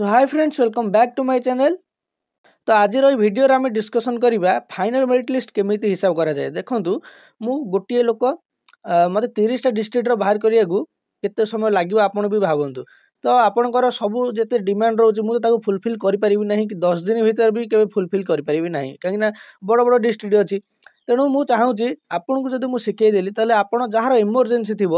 So hi friends, welcome back to my channel. तो आज video आम डिस्कसन करवा फाइनल मेरिट लिस्ट केमी हिसाब करा जाए। देखंतु मु गोटे लोक मत 30टा डिस्ट्रिक्टर बाहर करिया केते समय लगे आपण भी भावतु। तो आपणकर सबू जिते डिमांड रोचे मुझे फुलफिल करें कि 10 दिन भीतर भी केवे फुलफिल करें ना कहीं बड़ बड़ डिस्ट्रिक्ट अच्छी। तेणु मुझे चाहूँगी आपन को जब मुझे शिखेदेली ताले आपण जार इमरजेंसी थी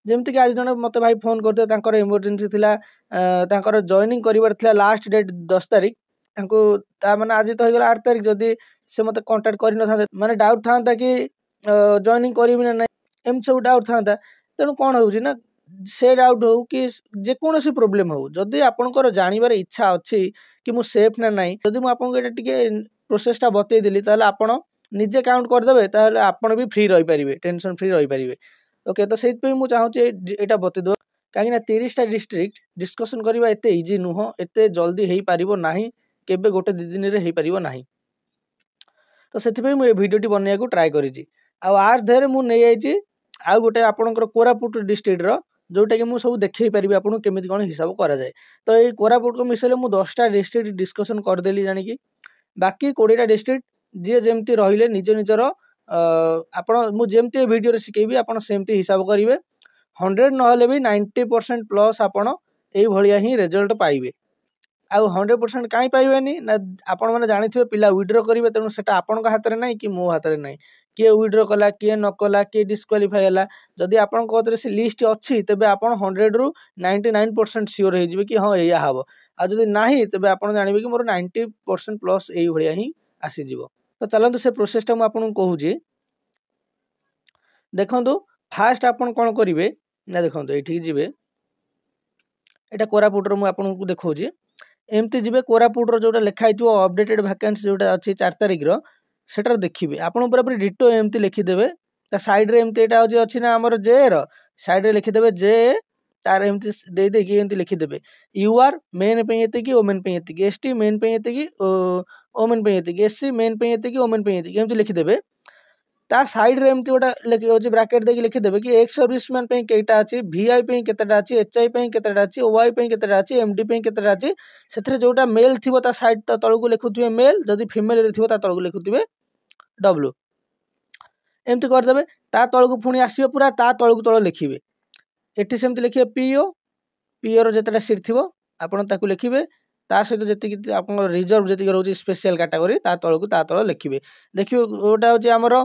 जमीक आज जन मत भाई फोन करते इमरजेंसी थिला जॉइनिंग कर लास्ट डेट 10 तारीख मैंने आज तो होगा 8 तारीख जदि से मत कंटाक्ट कर माने डाउट था कि जॉइनिंग करी ना एम सब डाउट था। तेणु कौन हो से डाउट हो कि जेकोसी प्रोब्लेम हो जदि आपंकर जानवर इच्छा अच्छी कि मु सेफ ना ना जदि मुझे प्रोसेसटा बतईदेली आप निजे काउंट करदे आप भी फ्री रही पारे, टेंशन फ्री रही पारे। ओके, तो से चाहूँगी यहाँ बतईद कहीं 30टा डिस्ट्रिक्ट डिस्कसन करवा एत इजी नुह, एत जल्दी हो पार ना केबे गोटे 2 दिन में हो पार ना। तो से भिडियोटी बनवाक ट्राए करी आर देहरे मुझे आउ गोटे आपंकर कोरापुट डिस्ट्रिक्टर जोटा कि मुझे सब देखई पारि आपको केमी कौन हिसाब करा जाए। तो ये कोरापुट को मिसाइले मुझे 10टा डिस्ट्रिक्ट डिस्कसन करदेली जानिकी बाकी 20टा डिस्ट्रिक्ट जी जमी रही निज निजर आपण मुझे वीडियो शिखेबी आपड़ सेमती हिसाब करेंगे 100 ना भी 90% प्लस आपण ही रिजल्ट पाइबे। आउ 100% कहीं पाइबेनी ना आपण मैंने जानी पिला विड्रो करेंगे। तेणु से आपण हाथ में ना कि मो हाथ में ना किए विड्रो कला किए न कला किए डिस्क्वालीफाई है। जदि आपन से लिस्ट अच्छी तेज आप 100 रू 99% सियोर हो कि हाँ या हम आदि ना तेज आप जानवे कि मोर 90% प्लस ये ही आसीज। तो चलते से प्रोसेसटा मुझे कहूँ देखु फास्ट आपन कौन करेंगे ना देखो ये जी यहाँ कोरापुटर मुझे देखा एमती जी कोरापुटर जोटा लिखाई अपडेटेड वैकेंसी जोटा अच्छी 4 तारीख सेटार देखिए आपड़ पूरा डिटो एमती लिखिदेवे साइड्रे एमती यहाँ हूँ अच्छी ना आमर जे रईड्रे लिखिदेवे जे तार एमती देदेकी एमती लिखिदेवे यूआर मेन ये ओमेन ये एसटी मेन ये ओमेन ये एससी मेन ये ओमेन ये एमती लिखिदेवे तार साइड्रे एमती गोटे ब्राकेट देके लिखिदेवे कि एक्स सर्विसमैन कईटा अच्छी वीआई केतेटा अच्छी एचआई केतेटा अच्छी ओआई केतेटा अच्छी एमडी केतेटा अच्छी से जोटा मेल थी साइड तलू लिखुवे मेल जदि फिमेल थी तलू लिखुवे डब्ल्यू एमती करदे ता तलू पुणी आसवे पूरा ता तलू तल लिखिए एटी सेमती लिखिए पीओ जितेटा सीट थी आपड़ लिखिए ता सहित जी आप रिजर्व जी रोचे स्पेशल कैटेगरी ता तल लिखिए देखिए गोटा हूँ आमर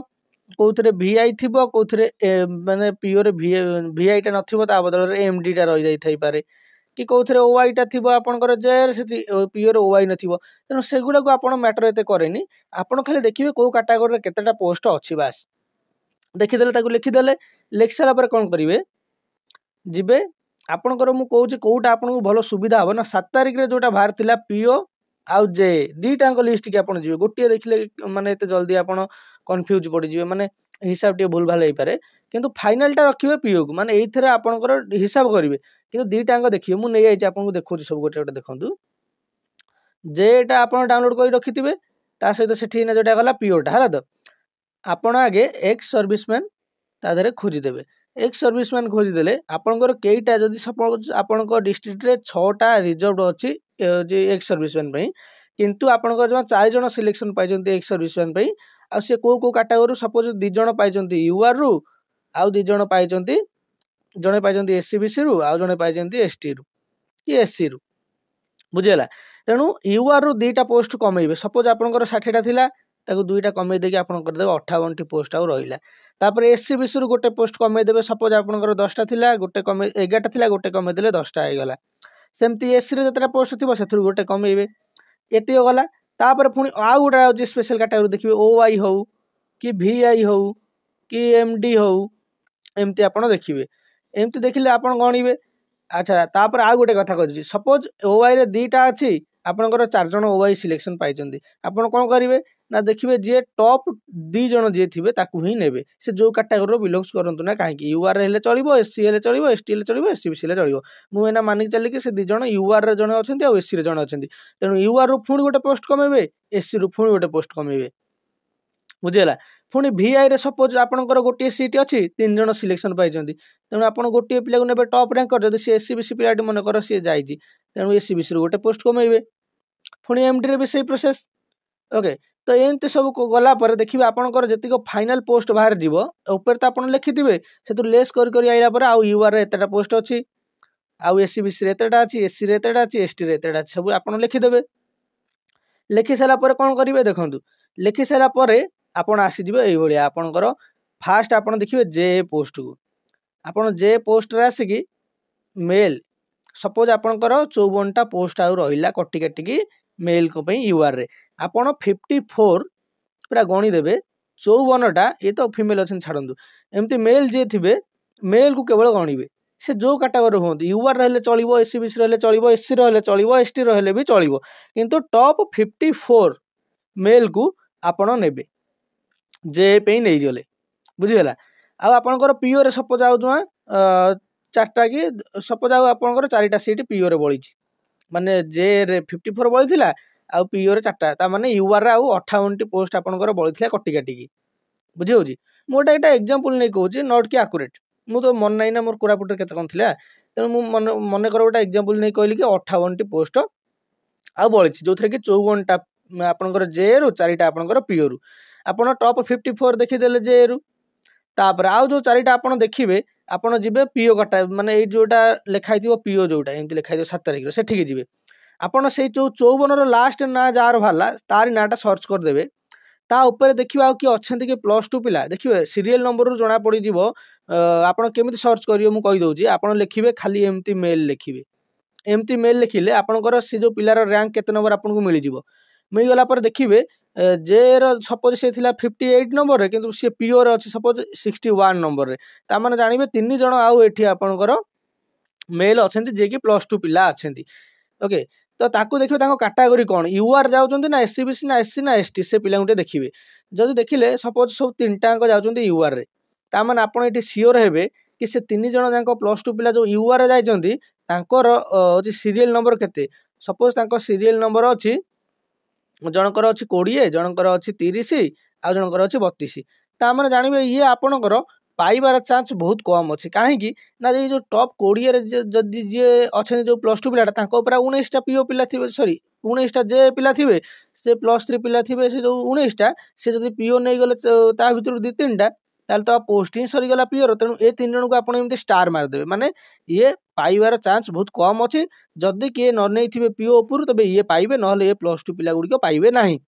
कौन वीआई थी कौन माने पीओ वीआईटा ना बदल एमडीटा रही जापे कि कौन ओआईटा थी आपंकर जेर से पीओ ओआई न तेणु सेगुड़ा को आप मैटर एत कैनि आप खाली देखिए कौ कैटेगरी केतेटा पोस्ट अच्छी बास देखीदे लिखिदे लिखि सारापर कौन करेंगे जी आपणकर मुझे कौटा आपको भल सुविधा हम ना 7 तारीख में जोटा बाहर था पीओ आउ जे दीटा लिस्ट की आपड़ जी गोटे देखिले माने एत जल्दी आप कन्फ्यूज पड़े माने हिसाब टे भूल भाल हो पारे किंतु फाइनालटा रखिए पीओ को माने ये आपंकर हिसाब करेंगे कि दीटा देखिए मुझे आपको देखो सब गोटे गोटे देखूँ जेटा आप डाउनलोड कर रखिथे सहित से जोटा गला पीओटा है। तो आपण आगे एक्स सर्विसमैन तादेह खोजिदेवे एक्स सर्विसमैन खोजिदेले आपंकर कईटा जदि सपोज आपण डिस्ट्रिक्ट रे 6टा रिजर्व अच्छी एक्स सर्विसमैन किंतु आपंकर जमा 4 जन सिलेक्शन पाई एक्स सर्विसमैन आ सी कौ कैटेगरी सपोज 2 जन पाई यूआर रु आउ 2 जन पाई जड़े पाई एससीबीसी रु आउ जड़े पाई एसटी रु कि एससी रु बुझीगला। तेणु यूआर रु 2टा पोस्ट कमेबे सपोज आपंकर 60टा थिला ताकू 2टा कमे देके आप करदे 58टी पोस्ट आउ रहिला। तापर एससीबीसी रु गोटे पोस्ट कमेदेवे सपोज आपंकर 10टा थिला गोटे कमे 11टा थिला गोटे कमेदेले 10टा होगला। सेमती एससी रे जतटा पोस्ट थी से गोटे कमेबे एति गला। तापर पुणी आउ गोटे आज स्पेशल कैटेगरी देखिए ओआई हो कि वीआई हो कि एमडी हो एमती आपड़ देखिए एमती देखिले आप गणिबे। अच्छा तापर आउ गोटे कथा कह सपोज ओआई रे 2टा अच्छी आपंकर 4 जन ओआई सिलेक्शन पाई आपड़ कौन करेंगे ना देखिए जी टॉप 2 जन जी थे ही नेबे से जो कैटेगरी बिलोंग्स करंतु ना कहीं यूआर हेले चलिबो एससी हेले चलिबो एसटी हेले चलिबो एससीबीसी हेले चलिबो मुझे मानिक चली कि से 2 जन यूआर रे जने अछंती आ एससी रे जने अछंती तेणु यूआर रु पुणी गोटे पोस्ट कमेबे एससी रु पुणी गोटे पोस्ट कमेबे बुझीगला। पुणी वीआई रे सपोज आपंकर गोटे सीट अच्छी 3 जन सिलेक्शन पाई तेणु आप गोटे पिला को ने टॉप रैंकर जब सी एससीबीसी पिलाटी मन कर सी जाइए तेणु एससीबीसी गोटे पोस्ट कमेबे पुणी एमडी रे भी सही प्रोसेस ओके तो एमती सब गलापर देखिए आपंकर जी फाइनाल पोस्ट बाहर जीव ऊपर तो आप लिखिथे से लेस कर आइला पर आउ यूआर एतटा पोस्ट अच्छी आउ एससीबीसी एतटा अच्छी एससी एतटा अच्छी एसटी एतटा अच्छी सब आप लिखिदेवे लिखि सारा कौन करेंगे देखूँ लिखि सारा आपड़ आसीजे ये आपणकर फास्ट आप देखिए जे पोस्ट को आपड़ जे पोस्ट आसिकी मेल सपोज आपणकर 54टा पोस्ट आउ रहा कटी काटिकी मेल यूआर रे आपण 54 पूरा गणिदेवे 54टा ये तो फिमेल अच्छे छाड़ू एमती मेल जी थे मेल को केवल गणिबे से जो कैटेगरी हूँ यूआर रहे चलो एससीबीसी रहे चलो एससी रहे चलो एसटी रहे भी चलो किंतु टॉप 54 मेल को आपण नेबे जे पे नहीं गले बुझीगला आपणकर पीओ रे सपोज आउ चार्टा कि सपोज आउ 4टा सीट पीओ रे बड़ी माने जे रे 54 बड़ी आउ पीओ रे 4टा माने यूआर रे आउ 58टी पोस्ट आपणकर बड़ी कटी काटिकी बुझी होची मोटा एटा एग्जांपल नहीं कहूची नॉट कि एक्यूरेट मु तो मन नहीं ना मोर कोरापुट रे केते कोन थिला तेणु मु मन कर गोटा एग्जांपल नहीं कहली कि 58टी पोस्ट आ बड़ी जो थे कि 54टा आपणकर जे रु 4टा आपणकर पीओ रु आपण टॉप 54 देखिदेले जे रु तापर आउ जो 4टा आपण देखिबे आपण जिबे पीओ कटा माने ए जोटा लिखाई थिबो पीओ जोटा एंती लिखाई थिबो 7 तारिख रे सेठी के जिबे आपण सेई 54 रो लास्ट ना जार भाला तारि नाटा सर्च कर देबे ता ऊपर देखिए आउ कि अच्छे कि +2 पिला देखिए सीरियल नंबर रु जना पड़ी जीवो आपण केमिति सर्च करियो मु कहि दउची आपण लिखिबे खाली एमती मेल लिखिबे एमती मेल लिखिले आपणकर से जो पिलार रैंक केते नंबर आपनको मिली जीवो मिल गला पर देखिबे जे रो सपोज से थिला 58 नंबर रे किंतु से पीओ रे अछि सपोज 61 नंबर रे ता माने जानिबे 3 जण आउ एठी आपणकर मेल अछंती जे कि +2 पिला अछंती ओके तो ताकू देखिए ताको कैटेगरी कौन यूआर जाउचंती ना एससीबीसी ना एससी ना एसटी से पिला गुटे देखिबे जदि देखिले सपोज सब 3टा अंक जाउचंती यूआर रे ता माने आपण एठी सियोर हेबे कि से 3 जण जांको +2 पिला जो यूआर रे जाइचंती तांकर होची सीरियल नंबर केते सपोज तांको सीरियल नंबर अछि जनकर अछि 20 जनकर अछि 30 आ जनकर अछि 32 ता माने जानिबे ये आपणकर पाइबार चांस बहुत कम अच्छे कहीं ना ये जो टॉप 20 रे जदि जे अच्छे जो +2 पिलाटा तांको ऊपर 19टा पीओ पिला थिबे सॉरी 19टा जे पिला थिबे से +3 पिला थिबे से जो 19टा से जदि पीओ नहीं गले ता भितर 2-3टा ताल तो पोस्ट ही सरी गला पीओ तेणु ए 3 जन को आपण एमती स्टार मार देबे माने ये पाइबार चांस बहुत कम अच्छे जदि किए न नहीं थिबे पीओ ऊपर तबे ये पाइबे नहले ये +2 पिला गुडी को पाइबे नाही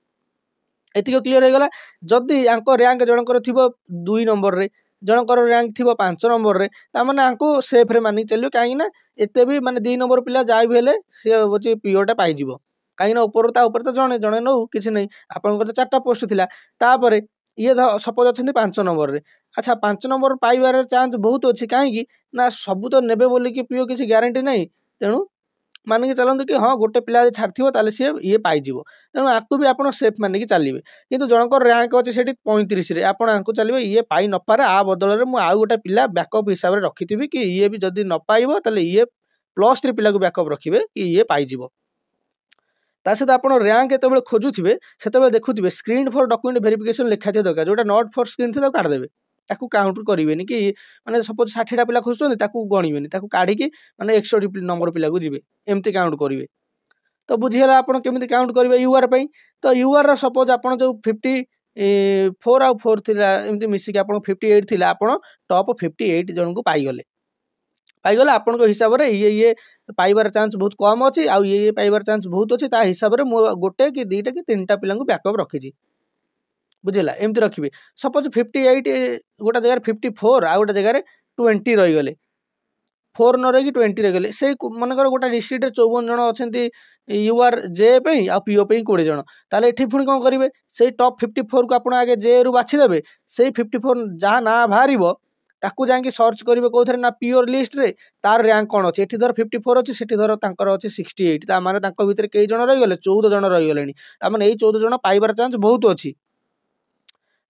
एतिको क्लियर हो गला जदि आंको रैंक जनकर थिबो 2 नंबर रे जनकर रैंक थी 5 नंबर रे ताମାନେ आंको सेफ रे मानिक चलियो कहीं ना एते भी माने 2 नंबर पिला जाय भी हेले से होची पीओटा पाई जीवो कहीं ना ऊपर तो जणे जणे नौ किछि नै आपनकर 4टा पोस्ट थिला तापरे ये सपोज अछंती 5 नंबर रे अच्छा 5 नंबर पाइबार चांस बहुत अछि कहीं ना सब तो नेबे बोली कि पीओ किछि ग्यारंटी नै तेणु मानिक चलते कि हाँ गोटे पिला छाड़ो ताले सी ये पाइज तेणु आपको भी आप सेफ मानिक चलिए किंतु जनकर रैंक अच्छे से 35 रे आपण आंको चलिए ये पाई न पारे आ बदल में आउ गोटे पिला बैकअप हिसाब से रखी कि ये भी जदि न पाइब ताले ये +3 पिला को बैकअप रखिए कि ये पाइज ता सहित आप रैंक जो खोजुवे से देखुए स्क्रीन फॉर डॉक्यूमेंट वेरिफिकेशन लिखा थी दरकार जोटा नॉट फॉर स्क्रीन थी काटिदेवे ताकू काउंट करेंगे कि माने सपोज 60टा पिला खोजुଛନ୍ତି ताकू गणिबेनी ताकू काढिकी माने 61 नंबर पिला को जिवे एमती काउंट करेंगे तो बुझीगला आपण केमिति काउंट करेंगे यूआर पई तो यूआर सपोज आपण जो 54 आउ 4 थिला एमती मिसिक आपण 58 थिला आपण टॉप 58 जन को पाइगले आपण हिसाब रे ये पाइबार चांस बहुत कम अच्छी आउ ये पाइबार चांस बहुत अच्छी ता हिसाब रे मो गोटे कि 2टा कि 3टा पिला को बैकअप रखी बुझेगा एमती रखिए सपोज 58 गोटा जगह 54 आ गोटा जगह 20 रहीगले 4 न रही 20 रहीगले से मनकर गोटा डिस्ट्रिक्ट 54 जन अच्छा यूआर जे आ पीओ 20 जन ताले एठी पुणी कौन करेंगे से टॉप 54 को आप आगे जे रु बाछीदेवे से 54 जहाँ ना बाहर ताकू जाकि सर्च करेंगे कौन ना पीओर लिस्ट रे तार रैंक कौन अच्छे एठी धर 54 अच्छी सेठी धर तांकर अच्छे 68 ता माने तांको भितर कई जन रहीगले 14 जन रहीगले ता माने 14 जन पाइबार चांस बहुत अच्छी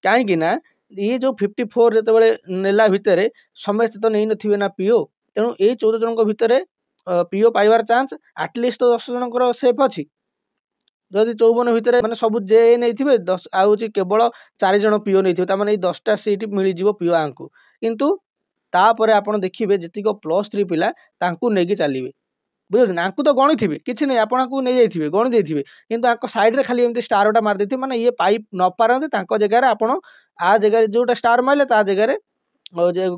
कहीं ना ये जो 54 जिते नेला भितर समस्त तो नहीं नथिबे ना पीओ तेणु ये 14 जन भितर पीओ पाइबार चांस आटलिस्ट तो 10 जन सेफ अच्छी जदि 54 भितर माने सब जे नहीं 10 आउची केवल 4 जन पीओ नहीं माने 10टा सीट मिल पीओ आंकु किंतु तापर आपण देखिए जीक +3 पिला तांकु नेकी चलिए ବୁଝୁଛନ୍ତି ଆଙ୍କୁ ତ ଗଣିଥିବେ କିଛି ନାହିଁ ଆପଣଙ୍କୁ ନେଇଯାଇଥିବେ ଗଣି ଦେଇଥିବେ କିନ୍ତୁ ଆଙ୍କ ସାଇଡ଼ରେ ଖାଲି ଏମିତି ଷ୍ଟାରଟା ମାରିଦେଇଥିବେ ମାନେ ଇଏ ପାଇ ନ ପାରନ୍ତି ତାଙ୍କ ଜାଗାରେ ଆପଣ ଆ ଜାଗାରେ ଯେଉଁଟା ଷ୍ଟାର ମାରିଲେ ତା ଜାଗାରେ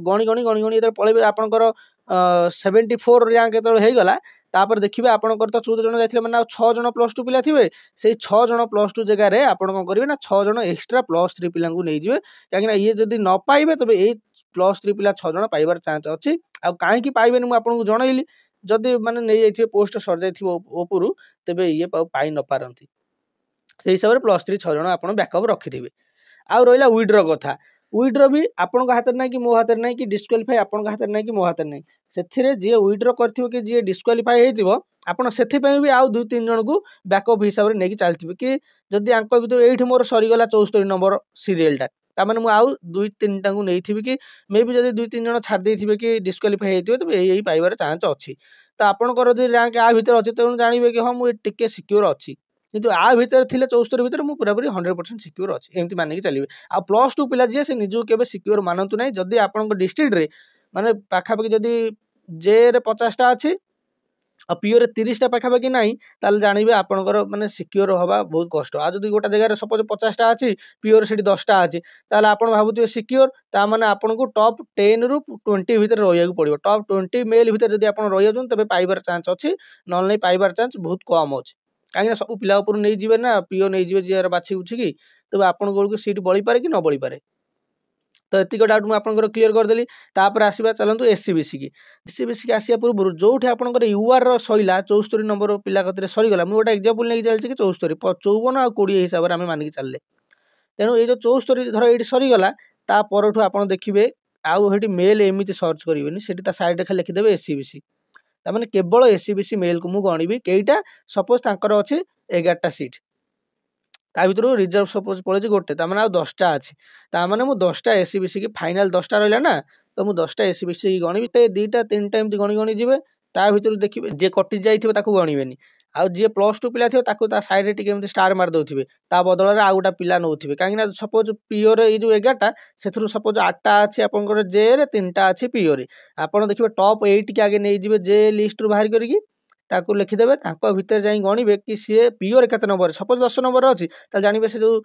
ଗଣି ଗଣି ଗଣି ଗଣି ଯେତେବେଳେ ପଳେଇବେ ଆପଣଙ୍କର 74 ର୍ୟାଙ୍କ ଯେତେବେଳେ ହେଇଗଲା ତାପରେ ଦେଖିବେ ଆପଣଙ୍କର ତ 14 ଜଣ ଯାଇଥିଲେ ମାନେ ଆଉ 6 ଜଣ +2 ପିଲା ଥିବେ ସେଇ 6 ଜଣ +2 ଜାଗାରେ ଆପଣ କ'ଣ କରିବେ ନା 6 ଜଣ ଏକ୍ସଟ୍ରା +3 ପିଲାଙ୍କୁ ନେଇଯିବେ କାହିଁକିନା ଇଏ ଯଦି ନ ପାଇବେ ତେବେ ଏଇ +3 ପିଲା 6 ଜଣ ପାଇବାର ଚାନ୍ସ ଅଛି ଆଉ କାହିଁକି ପାଇବେନି ମୁଁ ଆପଣଙ୍କୁ ଜଣେଇଲି ଯଦି ମାନେ ନେଇଯାଇଥିବେ ପୋଷ୍ଟ ସରିଯାଇଥିବ ଉପରୁ ତେବେ ଇଏ ପାଇ ନ ପାରନ୍ତି ସେଇ ହିସାବରେ +3 6 ଜଣ ଆପଣ ବ୍ୟାକଅପ୍ ରଖିଥିବେ ଆଉ ରହିଲା ୱିଡ୍ର କଥା ୱିଡ୍ର ବି ଆପଣଙ୍କ ହାତରେ ନାହିଁ କି ମୋ ହାତରେ ନାହିଁ କି ଡିସ୍କ୍ୱାଲିଫାଇ ଆପଣଙ୍କ ହାତରେ ନାହିଁ କି ମୋ ହାତରେ ନାହିଁ ସେଥିରେ ଯିଏ ୱିଡ୍ର କରିଥିବ କି ଯିଏ ଡିସ୍କ୍ୱାଲିଫାଇ ହେଇଥିବ ଆପଣ ସେଥିପାଇଁ ବି ଆଉ 2-3 ଜଣଙ୍କୁ ବ୍ୟାକଅପ୍ ହିସାବରେ ନେଇକି ଚାଲିଥିବେ କି ଯଦି ଆଙ୍କ ଭିତରୁ ଏଇଠି ମୋର ସରିଗଲା 74 ନମ୍ବର ସିରିଏଲଟା ତାମାନେ ମୁଁ ଆଉ 2-3ଟାଙ୍କୁ ନେଇଥିବି କି ମେ ବି ଯଦି 2-3 ଜଣ ଛାଡ଼ି ଦେଇଥିବେ କି ଡିସ୍କ୍ୱାଲିଫାଇ ହେଇଥିବେ ତେବେ ଏଇ ପାଇବାର ଚାନ୍ସ ଅଛି ତ ଆପଣଙ୍କର ଯଦି ର୍ୟାଙ୍କ ଆ ଭିତରେ ଅଛି ତେଣୁ ଜାଣିବେ କି ହଁ ମୁଁ ଟିକେ ସିକ୍ୟୁର ଅଛି କିନ୍ତୁ ଆ ଭିତରେ ଥିଲେ 74 ଭିତରେ ମୁଁ ପୁରାପୁରି 100% ସିକ୍ୟୁର ଅଛି ଏମିତି ମାନିକି ଚାଲିବେ ଆଉ +2 ପିଲା ଯିଏ ସେ ନିଜକୁ କେବେ ସିକ୍ୟୁର ମାନନ୍ତୁ ନାହିଁ ଯଦି ଆପଣଙ୍କ ଡିଷ୍ଟ୍ରିକ୍ଟରେ ମାନେ ପାଖାପାଖି ଯଦି ଜେରେ 50ଟା ଅଛି ଆଉ ପିଓରେ 30ଟା ପାଖାପାଖି ନାହିଁ ତାହେଲେ ଜାଣିବେ ଆପଣଙ୍କର ମାନେ ସିକ୍ୟୁର ହେବା ବହୁତ କଷ୍ଟ ଆଉ ଯଦି ଗୋଟେ ଜାଗାରେ ସପୋଜ 50ଟା ଅଛି ପିଓରେ ସେଠି 10ଟା ଅଛି ତାହେଲେ ଆପଣ ଭାବୁଥିବେ ସିକ୍ୟୁର ତାମାନେ ଆପଣଙ୍କୁ ଟପ୍ 10ରୁ 20 ଭିତରେ ରହିବାକୁ ପଡ଼ିବ ଟପ୍ 20 ମେଲ୍ ଭିତରେ ଯଦି ଆପଣ ରହିଯାଉଛନ୍ତି ତେବେ ପାଇବାର ଚାନ୍ସ ଅଛି ନହେଲେ ନାହିଁ ପାଇବାର ଚାନ୍ସ ବହୁତ କମ୍ ଅଛି କାହିଁକିନା ସବୁ ପିଲା ଉପରୁ ନେଇଯିବେ ନା ପିଓ ନେଇଯିବେ ଯିଏ ବାଛି ଉଠିକି ତେବେ ଆପଣଙ୍କ ବେଳକୁ ସିଟ୍ ବଳିପାରେ କି ନ ବଳିପାରେ ତ ଏତିକି ଡାଉଟ୍ ମୁଁ ଆପଣଙ୍କର କ୍ଲିୟର କରିଦେଲି ତାପରେ ଆସିବା ଚାଲନ୍ତୁ ଏସ୍ସିବିସି କି ଆସିବା ପୂର୍ବରୁ ଯେଉଁଠି ଆପଣଙ୍କର ୟୁଆର୍ର ସରିଲା 74 ନମ୍ବର ପିଲା କତିରେ ସରିଗଲା ମୁଁ ଗୋଟେ ଏକ୍ଜାମ୍ପଲ୍ ନେଇକି ଚାଲିଛି କି 74 54 ଆଉ 20 ହିସାବରେ ଆମେ ମାନିକି ଚାଲିଲେ ତେଣୁ ଏଇ ଯେଉଁ 74 ଧର ଏଇଠି ସରିଗଲା ତା ପରଠୁ ଆପଣ ଦେଖିବେ ଆଉ ସେଠି ମେଲ୍ ଏମିତି ସର୍ଚ୍ଚ କରିବେନି ସେଠି ତା ସାଇଡ଼୍ରେ ଖାଲି ଲେଖିଦେବେ ଏସ୍ସିବିସି ତାମାନେ କେବଳ ଏସ୍ସିବିସି ମେଲ୍କୁ ମୁଁ ଗଣିବି କେଇଟା ସପୋଜ ତାଙ୍କର ଅଛି 11ଟା ସିଟ୍ ତା ଭିତରୁ ରିଜର୍ଭ ସପୋଜ ପଳେଇଛି ଗୋଟେ ତାମାନେ ଆଉ 10ଟା ଅଛି ତାମାନେ ମୁଁ 10ଟା ଏସ୍ସିବିସି କି ଫାଇନାଲ 10ଟା ରହିଲା ନା ତ ମୁଁ 10ଟା ଏସ୍ସିବିସି ଗଣିବି 2ଟା 3ଟା ଏମିତି ଗଣି ଗଣି ଯିବେ ତା ଭିତରୁ ଦେଖିବେ ଯିଏ କଟି ଯାଇଥିବ ତାକୁ ଗଣିବେନି ଆଉ ଯିଏ +2 ପିଲା ଥିବ ତାକୁ ତା ସାଇଡ଼ରେ ଟିକେ ଏମିତି ଷ୍ଟାର ମାରି ଦେଉଥିବେ ତା ବଦଳରେ ଆଉ ଗୋଟେ ପିଲା ନେଉଥିବେ କାହିଁକିନା ସପୋଜ ପିଓରେ ଏଇ ଯେଉଁ 11ଟା ସେଥିରୁ ସପୋଜ 8ଟା ଅଛି ଆପଣଙ୍କର ଜେରେ 3ଟା ଅଛି ପିଓରେ ଆପଣ ଦେଖିବେ ଟପ୍ 8 କି ଆଗେ ନେଇଯିବେ ଜେ ଲିଷ୍ଟରୁ ବାହାରି କରିକି ତାକୁ ଲେଖିଦେବେ ତାଙ୍କ ଭିତରେ ଯାଇ ଗଣିବେ କି ସିଏ ପିଓରେ କେତେ ନମ୍ବର ସପୋଜ 10 ନମ୍ବର ଅଛି ତାହେଲେ ଜାଣିବେ ସେ ଯେଉଁ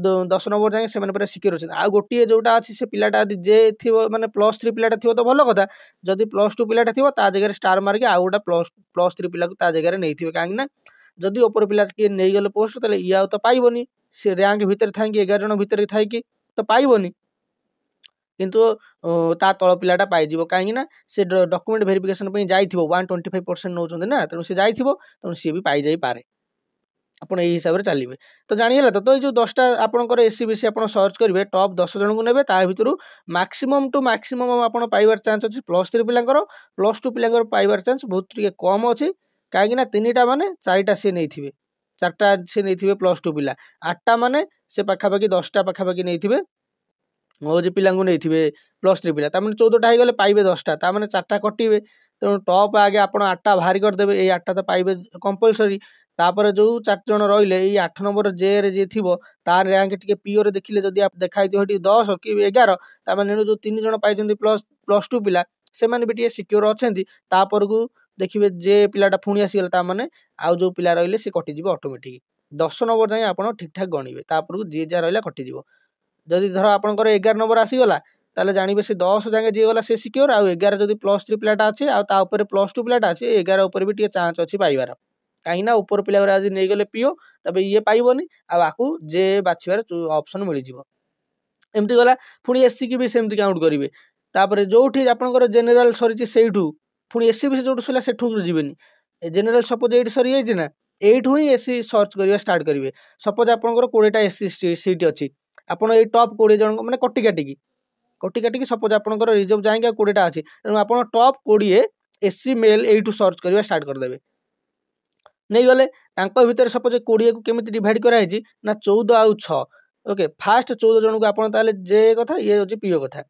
10 ନମ୍ବର ଯାଏଁ ସେମାନେ ପୁରା ସିକ୍ୟୁର ଅଛନ୍ତି ଆଉ ଗୋଟିଏ ଯେଉଁଟା ଅଛି ସେ ପିଲାଟା ଯଦି ଜେ ଥିବ ମାନେ +3 ପିଲାଟା ଥିବ ତ ଭଲ କଥା ଯଦି +2 ପିଲାଟା ଥିବ ତା ଜାଗାରେ ଷ୍ଟାର ମାରିକି ଆଉ ଗୋଟେ +3 ପିଲାକୁ ତା ଜାଗାରେ ନେଇଥିବେ କାହିଁକି ନା ଯଦି ଉପର ପିଲା କିଏ ନେଇଗଲେ ପୋଷ୍ଟ ତାହେଲେ ଇଏ ଆଉ ତ ପାଇବନି ସେ ର୍ୟାଙ୍କ ଭିତରେ ଥାଇକି 11 ଜଣ ଭିତରେ ଥାଇକି ତ ପାଇବନି କିନ୍ତୁ ତା ତଳ ପିଲାଟା ପାଇଯିବ କାହିଁକି ନା ସେ ଡକ୍ୟୁମେଣ୍ଟ ଭେରିଫିକେସନ ପାଇଁ ଯାଇଥିବ 125% ନେଉଛନ୍ତି ନା ତେଣୁ ସେ ଯାଇଥିବ ତେଣୁ ସିଏ ବି ପାଇଯାଇପାରେ ଆପଣ ଏଇ ହିସାବରେ ଚାଲିବେ ତ ଜାଣିଗଲା ତ ଏଇ ଯେଉଁ 10ଟା ଆପଣଙ୍କର ଏସ୍ସିବିସି ଆପଣ ସର୍ଚ୍ଚ କରିବେ ଟପ୍ 10 ଜଣଙ୍କୁ ନେବେ ତା ଭିତରୁ ମ୍ୟାକ୍ସିମମ୍ ଟୁ ମ୍ୟାକ୍ସିମମ୍ ଆପଣ ପାଇବାର ଚାନ୍ସ ଅଛି +3 ପିଲାଙ୍କର +2 ପିଲାଙ୍କର ପାଇବାର ଚାନ୍ସ ବହୁତ ଟିକେ କମ୍ ଅଛି କାହିଁକି ନା 3ଟା ମାନେ 4ଟା ସିଏ ନେଇଥିବେ 4ଟା ସିଏ ନେଇଥିବେ +2 ପିଲା 8ଟା ମାନେ ସେ ପାଖାପାଖି 10ଟା ପାଖାପାଖି ନେଇଥିବେ ହେଉଛି ପିଲାଙ୍କୁ ନେଇଥିବେ +3 ପିଲା ତାମାନେ 14ଟା ହେଇଗଲେ ପାଇବେ 10ଟା ତାମାନେ 4ଟା କଟିବେ ତେଣୁ ଟପ୍ ଆଗେ ଆପଣ 8ଟା ବାହାରି କରିଦେବେ ଏଇ 8ଟା ତ ପାଇବେ କମ୍ପଲସରି ତାପରେ ଯେଉଁ 4 ଜଣ ରହିଲେ ଏଇ 8 ନମ୍ବର ଜେରେ ଯିଏ ଥିବ ତାର ର୍ୟାଙ୍କ ଟିକେ ପିଓରେ ଦେଖିଲେ ଯଦି ଦେଖା ହେଇଥିବ ଏଠି 10 କି 11 ତାମାନେ ଯେଉଁ 3 ଜଣ ପାଇଛନ୍ତି +2 ପିଲା ସେମାନେ ବି ଟିକେ ସିକ୍ୟୁର ଅଛନ୍ତି ତାପରକୁ ଦେଖିବେ ଯେ ପିଲାଟା ପୁଣି ଆସିଗଲା ତାମାନେ ଆଉ ଯେଉଁ ପିଲା ରହିଲେ ସେ କଟିଯିବ ଅଟୋମେଟିକ୍ 10 ନମ୍ବର ଯାଏଁ ଆପଣ ଠିକ୍ଠାକ୍ ଗଣିବେ ତାପରକୁ ଯିଏ ଯାହା ରହିଲା କଟିଯିବ ଯଦି ଧର ଆପଣଙ୍କର 11 ନମ୍ବର ଆସିଗଲା ତାହେଲେ ଜାଣିବେ ସେ 10 ଯାଏଁ ଯିଏ ଗଲା ସେ ସିକ୍ୟୁର ଆଉ 11 ଯଦି +3 ପିଲାଟା ଅଛି ଆଉ ତା ଉପରେ +2 ପିଲାଟା ଅଛି 11 ଉପରେ ବି ଟିକେ ଚାନ୍ସ ଅଛି ପାଇବାର କାହିଁକିନା ଉପର ପିଲା ଗୁରା ଯଦି ନେଇଗଲେ ପିଓ ତେବେ ଇଏ ପାଇବନି ଆଉ ଆକୁ ଯେ ବାଛିବାର ଅପସନ୍ ମିଳିଯିବ ଏମିତି ଗଲା ପୁଣି ଏସ୍ସି ବି ସେମିତି କାଉଣ୍ଟ କରିବେ ତାପରେ ଯେଉଁଠି ଆପଣଙ୍କର ଜେନେରାଲ ସରିଛି ସେଇଠୁ ପୁଣି ଏସ୍ସିବିସି ଯେଉଁଠୁ ସରିଲା ସେଠୁ ଯିବେନି ଜେନେରାଲ ସପୋଜ ଏଇଠି ସରିଯାଇଛି ନା ଏଇଠୁ ହିଁ ଏସ୍ସି ସର୍ଚ୍ଚ କରିବା ଷ୍ଟାର୍ଟ କରିବେ ସପୋଜ ଆପଣଙ୍କର 20ଟା ଏସ୍ସି ସିଟ୍ ଅଛି ଆପଣ ଏଇ ଟପ୍ 20 ଜଣଙ୍କ ମାନେ କଟି କାଟିକି ସପୋଜ ଆପଣଙ୍କର ରିଜର୍ଭ ଯାଇକି ଆଉ 20ଟା ଅଛି ତେଣୁ ଆପଣ ଟପ୍ 20 ଏସ୍ସି ମେଲ୍ ଏଇଠୁ ସର୍ଚ୍ଚ କରିବା ଷ୍ଟାର୍ଟ କରିଦେବେ ନେଇଗଲେ ତାଙ୍କ ଭିତରେ ସପୋଜ 20କୁ କେମିତି ଡିଭାଇଡ୍ କରାହେଇଛି ନା 14 ଆଉ 6 ଓକେ ଫାଷ୍ଟ 14 ଜଣଙ୍କୁ ଆପଣ ତାହେଲେ ଜେ କଥା ଇଏ ହେଉଛି ପିଓ କଥା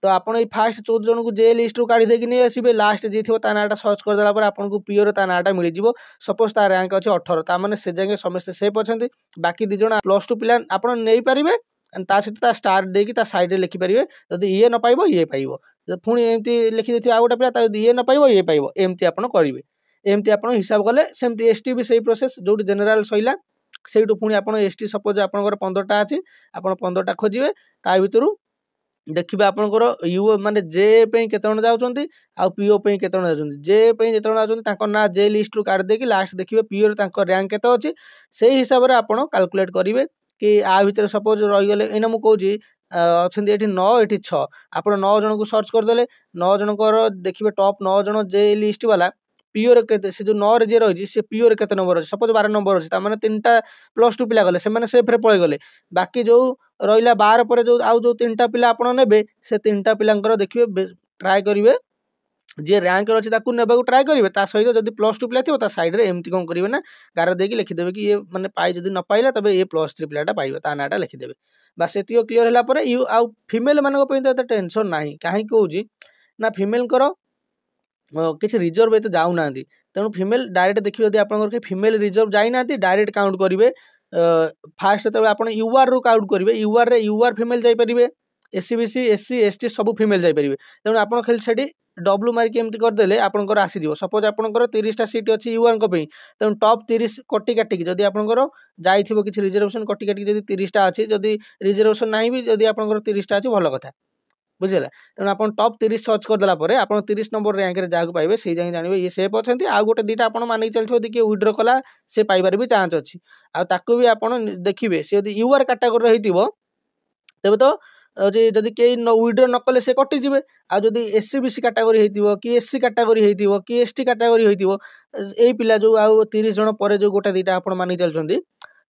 ତ ଆପଣ ଏଇ ଫାଷ୍ଟ 14 ଜଣଙ୍କୁ ଜେ ଲିଷ୍ଟରୁ କାଢ଼ି ଦେଇକି ନେଇ ଆସିବେ ଲାଷ୍ଟ ଯିଏ ଥିବ ତା ନାଁଟା ସର୍ଚ୍ଚ କରିଦେଲା ପରେ ଆପଣଙ୍କୁ ପିଓର ତା ନାଁଟା ମିଳିଯିବ ସପୋଜ ତା ର୍ୟାଙ୍କ ଅଛି 18 ତାମାନେ ସେ ଯାଏଁ ସମସ୍ତେ ସେଫ୍ ଅଛନ୍ତି ବାକି 2 ଜଣ +2 ପିଲା ଆପଣ ନେଇପାରିବେ ତା ସହିତ ତା ଷ୍ଟାର ଦେଇକି ତା ସାଇଡ଼ରେ ଲେଖିପାରିବେ ଯଦି ଇଏ ନ ପାଇବ ଇଏ ପାଇବ ପୁଣି ଏମିତି ଲେଖିଦେଇଥିବେ ଆଉ ଗୋଟେ ପିଲା ତା ଯଦି ଇଏ ନ ପାଇବ ଇଏ ପାଇବ ଏମିତି ଆପଣ କରିବେ एमती आप हिसाब कले सेमती एसटी भी सही प्रोसेस जो जनरल सैला से पुणी आप एसटी सपोज आपंकर 15टा अच्छी आप 15टा खोजे ता भर देखिए आपंकर यू माने जे केते जण जाउछंती आ पीओ केते जण जाउछंती जे जेते जण जाउछंती ना जे लिस्ट रु काट देकी लास्ट देखिए पीओ रैंक केते अछि से हिसाब से आपण कैलकुलेट करेंगे कि आ भितर सपोज रही गले एना मु कहूँ अच्छा ये 9 ये 6 आप 9 जन को सर्च करदे 9 जनकर देखिए टॉप 9 जन जे लिस्ट वाला पीओर के जो 9 रे जे रही सी पीओर के नंबर अच्छे सपोज 12 नंबर अच्छे मैंने 3टा +2 पिला गले से सेफ्रे पलि गले बाकी जो रहा 12 पर जो आउ जो 3टा पिला आप ने से 3टा पिलांकर देखिए ट्राए करेंगे जी रैंक अच्छे ने ट्राए करेंगे सहित जब +2 पिला थी सैड्रे एमती कौन करेंगे ना गार देकी लिखिदेवे कि ये मैंने पाई जब न पाइला तब ये +3 पिलाटा पाइबा ता नाटा लिखिदेवे बास ये क्लीयर है यू आउ फिमेल मानक तो टेंशन ना कहीं कहूँ ना फिमेल किसी रिजर्व ये जाऊना तेणु फिमेल डायरेक्ट देखिए जब आप फिमेल रिजर्व जाइना डायरेक्ट काउंट करेंगे फास्ट जो आप यूआर रु काउंट करेंगे यूआर रे यूआर फिमेल जापरेंगे एससीबीसी एससी एसटी सब फिमेल जापरेंगे तेणु आप खाली से डब्ल्यू मार्क एमती करदे आपंकर आसीज सपोज आपंकर 30टा सीट अच्छी यूआर तेणु टॉप 30 कटी काटिक जदि आपंकर जाइए किसी रिजर्वेशन कटी काटिक जब 30टा अच्छी जदि रिजर्वेशन ना भी जदि आपंकर 30टा अच्छी भल कथा बुझेगा तेणु आप टॉप 30 सर्च करदेला आप 30 नंबर रैंक जहाँ पाइबे से जाए जानवे ये सेफ अच्छा आउ गोटे दुटा आप मानिक चलते किए विड्र कला से पाइबार भी चांस अच्छी आकु भी आप देखिए सी यदि यूआर कैटेगोरी तेज तो जदि कई विड्र न कले से कटिजे आदि एससीबीसी कैटेगोरी होती कि एससी कैटेगोरी होती कि एसटी कैटेगोरी होती यही पिला जो आउ 30 जन पर जो गोटे दुटा आप मानिक चलते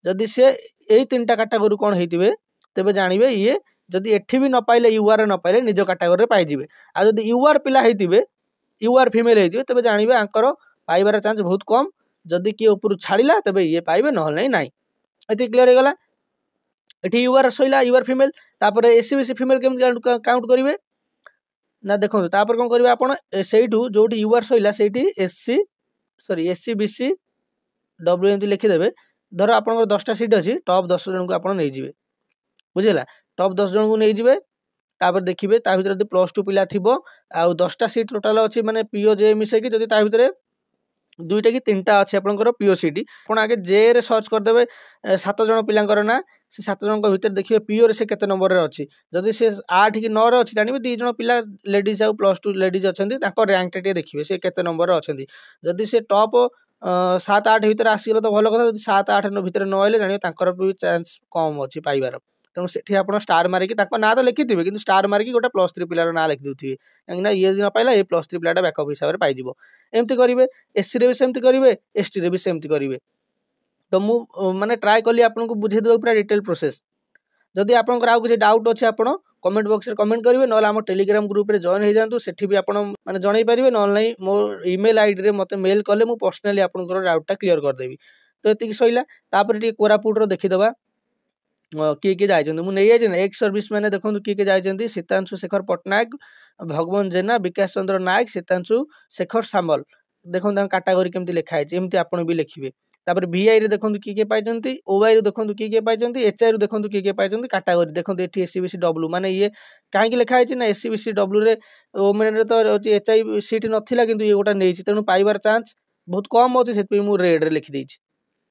जदि सी यही 3टा कैटेगोरी कौन होते तेज जानवे ये जदि एठी भी न पाइले यूआर न पाइले निज कैटेगोरी पाइबे आ जदि यूआर पिला होते यूआर फिमेल होते तेज जानवे आंकर पाइबार चांस बहुत कम जदि किए ऊपर छाड़ा तेज ये पाइबे ना नहीं ये क्लीयर होगा ये यूआर सैला यूआर फिमेल तापर एससीबीसी फिमेल केमती काउंट करेंगे ना देखो तापर कौन करेंगे आप जो यूआर सैला से एससी सॉरी एससीबीसी डब्ल्यू एमती लिखिदेवे धर आप 10टा सीट अच्छी टॉप 10 जन को आप नहीं बुझेगा टॉप 10 जन को नहीं जाए तापर देखिए भर जब +2 पिला थी आउ 10टा सीट टोटाल अच्छी माने पीओ जे मिसेकी जब भितर 2टा कि 3टा अच्छे आपंकर पीओ सीट आप आगे जे रे सर्च करदे 7 जन पिलांकर ना से 7 जन भितर देखिए पीओ से केते नंबर रे अच्छी जदि से 8 कि 9 रे अच्छी जानवे 2 जन पिला लेडीज आउ +2 लेडीज अच्छा रैंक टे देखिए से केते नंबर रे अच्छी जदि से टॉप 7-8 भितर आसीगला तो भल कथा 7-8 भितर न आइले जानवे भी चांस कम अच्छी पाइबार तेणु से आप स्टार मारिकी ना तो लिखिथे कि स्टार मारिकी गोटे +3 पिलार ना लिखि देते कहीं ये न पाइला ये +3 पिलाटा बैकअप हिसाब से पाइब एमती करेंगे एससी रे भी सेमती करेंगे एसटी रे भी सेमती करेंगे तो मु माने ट्राए कली आपको बुझे देवा पूरा डिटेल प्रोसेस जदि आपंकर आउ किसी डाउट अच्छे आप कमेंट बॉक्स में कमेंट करेंगे ना आम टेलीग्राम ग्रुप में जॉइन हो जातु सेठी भी आप माने जन पारे ना नहीं मो इमेल आईडी रे मते मेल कले मु पर्सनली आपंकर डाउटा क्लीयर करदेवी तो ये सैला तापर कोरापुट देखीदे किए किए जाइए मुझे एक्स सर्विस मैंने देखो किए किए जाइए सीतांशु शेखर पट्टनायक भगवान जेना विकास चंद्र नायक सीतांशु शेखर सामल देखो कैटेगोरी केमती लिखाई एमती आप भी लिखिए तापर वीआई रे देखो किए किए पाई ओवाई रे देखो किए किए पाई एचआई रू देखो किए किए पाई कैटेगोरी देखो ये एससीबीसी डब्ल्यू माने ये कहीं लिखाई ना एससीबीसी डब्ल्यू रे ओमेन रे तो एचआई सीट नाला कि ये गोटा नहीं तेणु पाइबार चांस बहुत कम अच्छे से रेड रे लिखिदे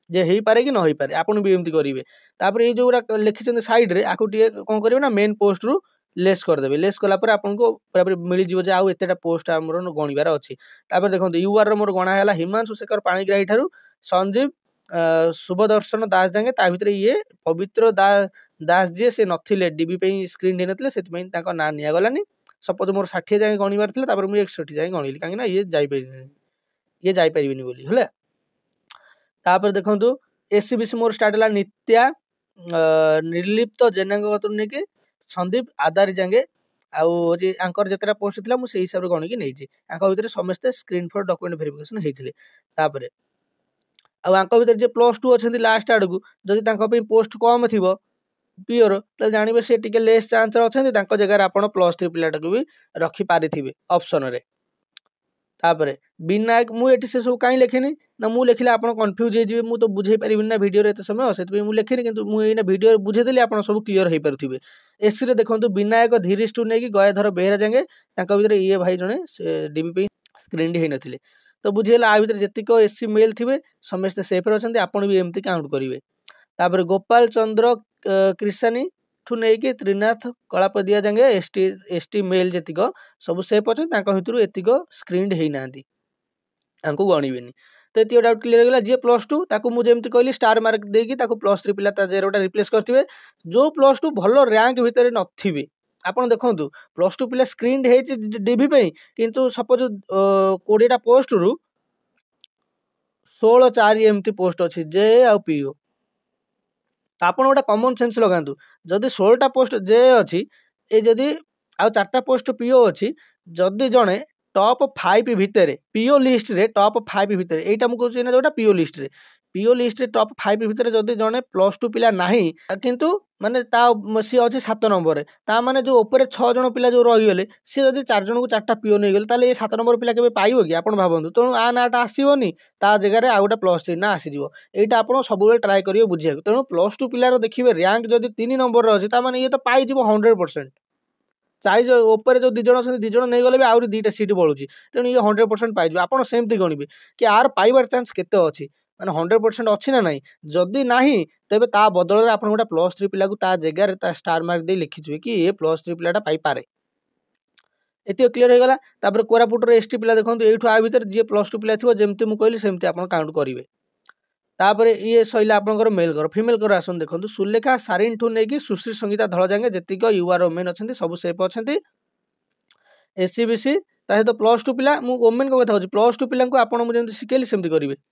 जे हो पारे कि न हो पारे आपन भी एमती करेंगे तापर ये जो लिखिं सैड रे आपको कौन करेंगे ना मेन पोस्ट रु लेस करदेवे लेस कलापर आपको पूरा मिल जाए आउ एतटा पोस्ट आमर गणिबार अच्छी तापर देखो यूआर मोर गणाला हिमांशु शेखर पाणिग्राही ठारू संजीव शुभदर्शन दास जाए भितर ये पवित्र दास जी से नथिले डीबी स्क्रीन दे नथिले सेति ना निगलानी सपोज मोर 60 जाए गणिबार था मुझे 61 जाए गणिली कहीं ये जापर बोली है तापर देखो एससीबीसी मोर स्टार्ट है नित्या निर्लिप्त जेना नहीं कि संदीप आदारी जाए आंकर जितना पोस्ट था मुझे हिसाब से गणिकी नहीं भितर समस्ते स्क्रीन फॉर डॉक्यूमेंट वेरिफिकेशन होते आंक भितर जे +2 अच्छा लास्ट आड़ को जदि पोस्ट कम थी पीओर तो जानवे सी टे लेस चांस अच्छा जगह आप +3 पिलाटा को भी रखिपारे ऑप्शन रे तापर विनायक मुझे से सब कहीं लिखिनी ना मुझे लिखिले आप कन्फ्यूज हो मुझे तो बुझे पारि ना भिडियो एत समय से मुझे लिखिनी कि मुझे भिडियो बुझेदेली आप सब क्लीयर हो पारे एससी रे देखो विनायक धीरिष्ठु नहीं गयाधर बेहरा जाए भर ये भाई जड़े डीबी स्क्रीन हो नथिले तो बुझीगला आ भितर जेतिक एससी मेल थे समस्ते सेफ्रे अच्छा आपड़ भी एमती काउंट करेंगे। तापर गोपाल चंद्र कृषानी ठू नहीं त्रिनाथ कलापदिया जाए एसटी मेल जेतिक सब सेफ अच्छा भितर एतिक स्क्रीन होना गणवे। तो ये डाउट क्लीयर होगा। जी +2 ताकू मुझे कहली स्टार मार्क देकी +3 पिला जेरोटा रिप्लेस करते जो +2 भल रैंक भितर नथिबे आपन देखंतु +2 पिला स्क्रीन हेछि डीवी पे किंतु सपोज 20टा पोस्ट रु 16 4 एमती पोस्ट अच्छी जे आ पीओ तो आपन गोटे कॉमन सेंस लगातु जदि 16टा पोस्ट जे अच्छी ए जदि आ 4टा पोस्ट पीओ अच्छी जदि जड़े टॉप 5 भितर पीओ लिस्ट रे टॉप 5 भितर एटा मु कहूँ जोटा पीओ लिस्ट रे टॉप 5 भितर जदि जड़े +2 पिला नहीं किंतु माने ता सी अच्छे 7 नंबर ता माने जो ऊपर 6 जन पिला जो रहीगले सी जदि 4 जन को 4टा पीओ नहीं गले ताले 7 नंबर पिला केबे पाइबो कि आपण भाबंतु तेणु आ नाटा आसीबोनी ता जगह आ गोटे +3 ना आसीजिवो एटा आपण सब ट्राए करियो बुझिया तेणु +2 पिलार देखिए रैंक जदि 3 नंबर अच्छी ताने ये तो पाइजिवो 100%। 4 ऊपर जो 2 जन अच्छे 2 जन नहीं गले भी आउरी 2टा सीट बढ़ुची तेणु ये 100% पाइज आप सेमती गणवे कि आर पाइबार चांस केते अच्छी माने 100% अच्छी ना नहीं जदि नहीं तेबे ता बदल आप गोटे +3 पिला को ता जगह स्टार मार्क दे लिखिथिबे कि ये +3 पिलाटा पाई पारे। एतिक क्लीयर हो गला। तापर कोरापुटर एसटी पिला देखंतु एठु आ भीतर जे +2 पिला थिबो जेमती मु कहली सेमती आपण काउंट करिवे। तापर ये सैला आपनकर मेल कर फीमेल कर आसन देखंतु सुलेखा सारिन ठू नेकी सुश्री संगीता धळ जांगे जेतिक यूआर वोमेन अछंती सब सेफ अछंती। एससीबीसी ता सहित +2 पिला मु वोमेन को कथा कहूँ +2 पिला को आपण मु जेमती सिखेली सेमती करिवे।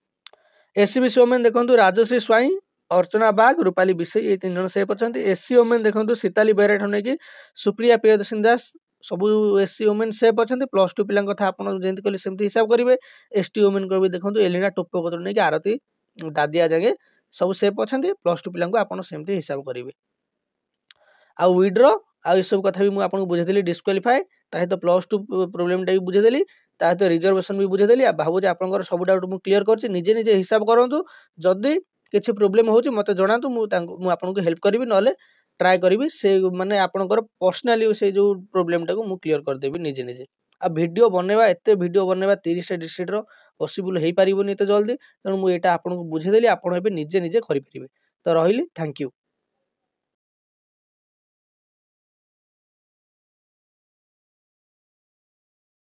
एससीबीसी वोमेन देखंतु राजश्री स्वाई अर्चना बाग रूपाली विषय ये 3 जन सेफ अछंती। एससी वोमेन देखंतु सीताली बेरा ठू नेकी सुप्रिया प्रियदर्शन दास सब एससी वोमेन सेफ अछंती। +2 पिला कथा आपण जेमती कहली सेमती हिसाब करिवे। एसटी वोमेन को भी देखंतु एलिना टोप्पो को नेकी आरती दादिया जागे सब सेफ अछंती। +2 पिला को आपण सेमती हिसाब करिवे। आ विड्रो आ सब कथा भी मु आपन बुझेदेली डिस्क्वालिफाई ता सहित +2 प्रोब्लेम टा भी बुझेदेली ता सहित रिजर्वेशन भी बुझेदेली। आ भाबो जे आपनकर सब डाउट मु क्लियर करछि निजे निजे हिसाब करंतु जदि किछि प्रोब्लेम होछि मते जणातु मु आपन को हेल्प करबी नले ट्राई करबी से माने आपनकर पर्सनली से जो प्रोब्लेम टा को मु क्लियर कर देबी निजे निजे। आ वीडियो बनेबा एते वीडियो बनेबा 30 टा डिस्ट्रिक्ट रो पॉसिबल हेई पारिबोनी एते जल्दी तेणु मु एटा आपन को बुझेदेली आपण एबे निजे निजे करि परिबे। तो रहिली थैंक यू।